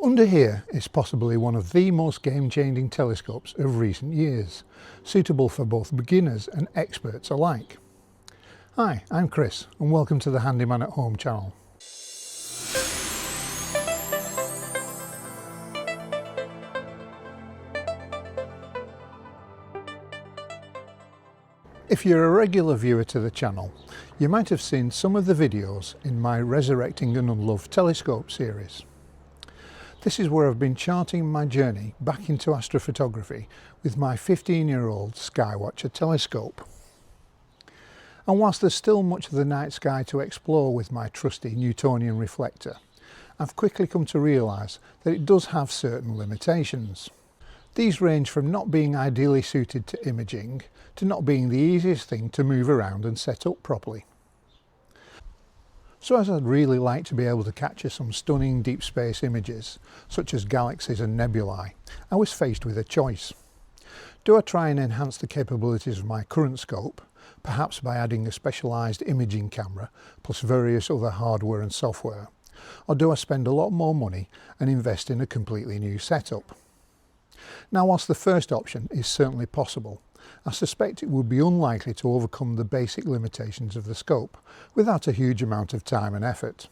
Under here is possibly one of the most game-changing telescopes of recent years, suitable for both beginners and experts alike. Hi, I'm Chris and welcome to the Handyman at Home channel. If you're a regular viewer to the channel, you might have seen some of the videos in my Resurrecting an Unloved Telescope series. This is where I've been charting my journey back into astrophotography with my 15-year-old Skywatcher telescope. And whilst there's still much of the night sky to explore with my trusty Newtonian reflector, I've quickly come to realise that it does have certain limitations. These range from not being ideally suited to imaging to not being the easiest thing to move around and set up properly. So as I'd really like to be able to capture some stunning deep space images, such as galaxies and nebulae, I was faced with a choice. Do I try and enhance the capabilities of my current scope, perhaps by adding a specialised imaging camera plus various other hardware and software, or do I spend a lot more money and invest in a completely new setup? Now, whilst the first option is certainly possible, I suspect it would be unlikely to overcome the basic limitations of the scope without a huge amount of time and effort.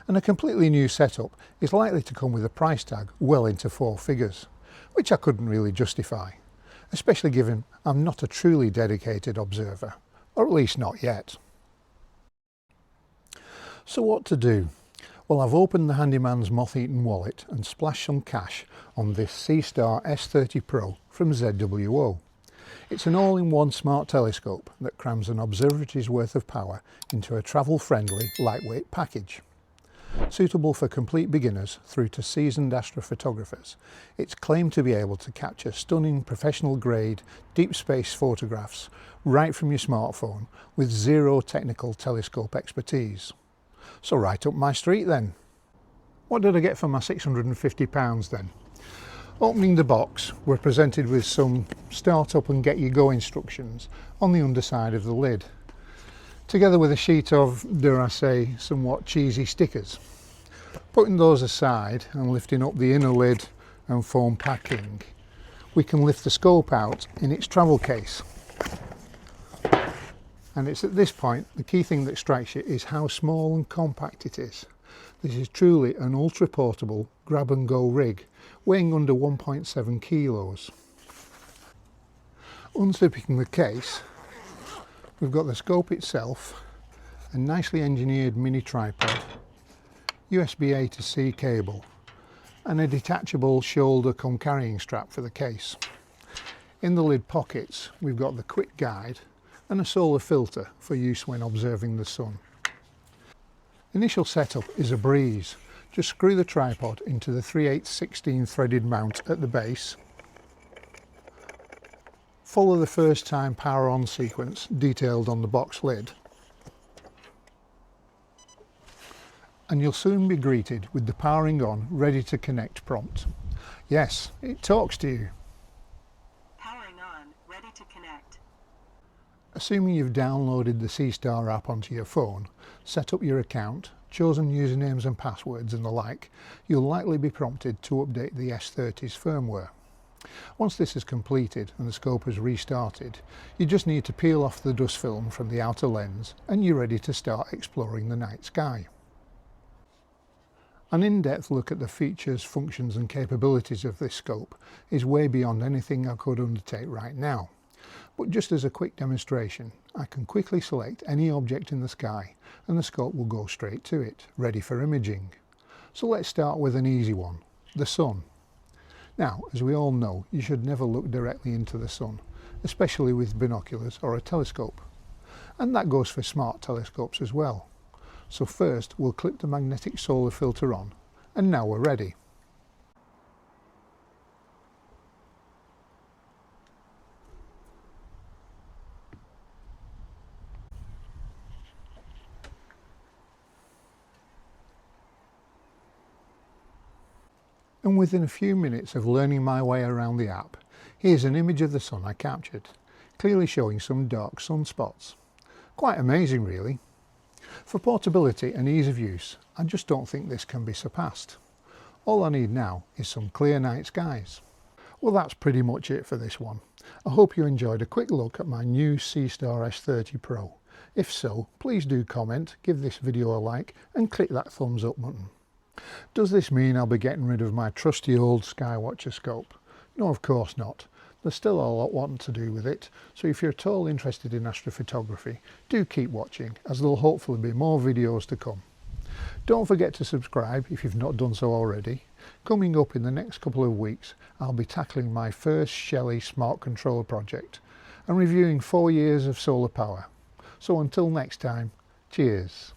And a completely new setup is likely to come with a price tag well into 4 figures, which I couldn't really justify, especially given I'm not a truly dedicated observer, or at least not yet. So what to do? Well, I've opened the handyman's moth-eaten wallet and splashed some cash on this Seestar S30 Pro from ZWO. It's an all-in-one smart telescope that crams an observatory's worth of power into a travel-friendly, lightweight package. Suitable for complete beginners through to seasoned astrophotographers, it's claimed to be able to capture stunning professional-grade deep space photographs right from your smartphone with zero technical telescope expertise. So right up my street then. What did I get for my £650 then? Opening the box, we're presented with some start up and get you go instructions on the underside of the lid, together with a sheet of, dare I say, somewhat cheesy stickers. Putting those aside and lifting up the inner lid and foam packing, we can lift the scope out in its travel case. And it's at this point the key thing that strikes you is how small and compact it is. This is truly an ultra portable grab and go rig, weighing under 1.7 kilos. Unzipping the case, we've got the scope itself, a nicely engineered mini tripod, USB A to C cable, and a detachable shoulder cum carrying strap for the case. In the lid pockets, we've got the quick guide and a solar filter for use when observing the sun. Initial setup is a breeze. Just screw the tripod into the 3/8/16 threaded mount at the base. Follow the first time power on sequence detailed on the box lid. And you'll soon be greeted with the powering on ready to connect prompt. Yes, it talks to you. Powering on, ready to connect. Assuming you've downloaded the Seestar app onto your phone, set up your account, chosen usernames and passwords and the like, you'll likely be prompted to update the S30's firmware. Once this is completed and the scope has restarted, you just need to peel off the dust film from the outer lens and you're ready to start exploring the night sky. An in-depth look at the features, functions and capabilities of this scope is way beyond anything I could undertake right now. But just as a quick demonstration, I can quickly select any object in the sky and the scope will go straight to it, ready for imaging. So let's start with an easy one, the sun. Now, as we all know, you should never look directly into the sun, especially with binoculars or a telescope. And that goes for smart telescopes as well. So first we'll clip the magnetic solar filter on, and now we're ready. And within a few minutes of learning my way around the app, here's an image of the sun I captured, clearly showing some dark sunspots. Quite amazing really. For portability and ease of use, I just don't think this can be surpassed. All I need now is some clear night skies. Well, that's pretty much it for this one. I hope you enjoyed a quick look at my new Seestar S30 Pro. If so, please do comment, give this video a like and click that thumbs up button. Does this mean I'll be getting rid of my trusty old Skywatcher scope? No, of course not. There's still a lot wanting to do with it, so if you're at all interested in astrophotography, do keep watching, as there'll hopefully be more videos to come. Don't forget to subscribe if you've not done so already. Coming up in the next couple of weeks, I'll be tackling my first Shelly smart controller project and reviewing 4 years of solar power. So until next time, cheers.